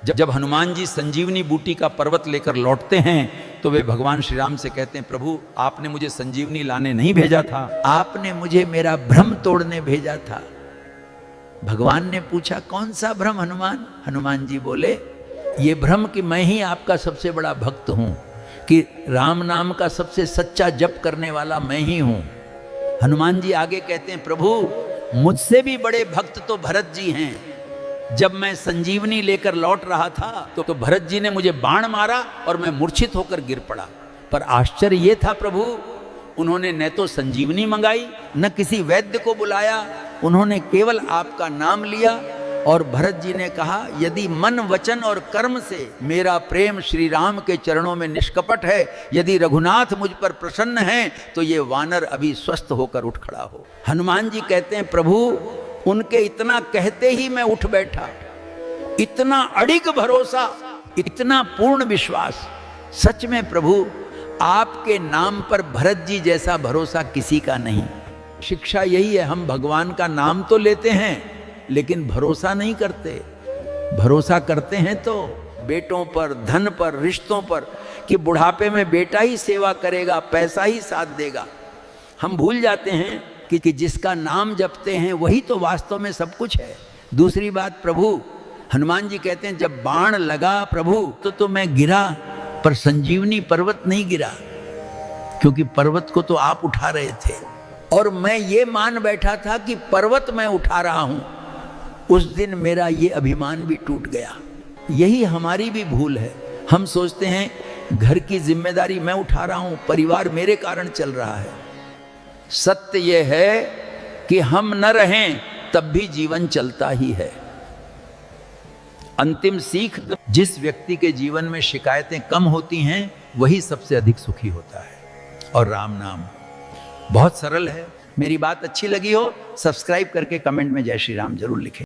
जब हनुमान जी संजीवनी बूटी का पर्वत लेकर लौटते हैं तो वे भगवान श्री राम से कहते हैं, प्रभु आपने मुझे संजीवनी लाने नहीं भेजा था, आपने मुझे मेरा भ्रम तोड़ने भेजा था। भगवान ने पूछा, कौन सा भ्रम हनुमान? हनुमान जी बोले, ये भ्रम कि मैं ही आपका सबसे बड़ा भक्त हूं, कि राम नाम का सबसे सच्चा जप करने वाला मैं ही हूं। हनुमान जी आगे कहते हैं, प्रभु मुझसे भी बड़े भक्त तो भरत जी हैं। जब मैं संजीवनी लेकर लौट रहा था तो भरत जी ने मुझे बाण मारा और मैं मूर्छित होकर गिर पड़ा। पर आश्चर्य ये था प्रभु, उन्होंने न तो संजीवनी मंगाई, न किसी वैद्य को बुलाया, उन्होंने केवल आपका नाम लिया। और भरत जी ने कहा, यदि मन वचन और कर्म से मेरा प्रेम श्री राम के चरणों में निष्कपट है, यदि रघुनाथ मुझ पर प्रसन्न हैं, तो ये वानर अभी स्वस्थ होकर उठ खड़ा हो। हनुमान जी कहते हैं, प्रभु उनके इतना कहते ही मैं उठ बैठा। इतना अडिग भरोसा, इतना पूर्ण विश्वास। सच में प्रभु आपके नाम पर भरत जी जैसा भरोसा किसी का नहीं। शिक्षा यही है, हम भगवान का नाम तो लेते हैं लेकिन भरोसा नहीं करते। भरोसा करते हैं तो बेटों पर, धन पर, रिश्तों पर, कि बुढ़ापे में बेटा ही सेवा करेगा, पैसा ही साथ देगा। हम भूल जाते हैं कि जिसका नाम जपते हैं वही तो वास्तव में सब कुछ है। दूसरी बात प्रभु, हनुमान जी कहते हैं, जब बाण लगा प्रभु तो मैं गिरा, पर संजीवनी पर्वत नहीं गिरा, क्योंकि पर्वत को तो आप उठा रहे थे और मैं ये मान बैठा था कि पर्वत मैं उठा रहा हूं। उस दिन मेरा ये अभिमान भी टूट गया। यही हमारी भी भूल है। हम सोचते हैं घर की जिम्मेदारी मैं उठा रहा हूं, परिवार मेरे कारण चल रहा है। सत्य यह है कि हम न रहें तब भी जीवन चलता ही है। अंतिम सीख, जिस व्यक्ति के जीवन में शिकायतें कम होती हैं वही सबसे अधिक सुखी होता है। और राम नाम बहुत सरल है। मेरी बात अच्छी लगी हो, सब्सक्राइब करके कमेंट में जय श्री राम जरूर लिखें।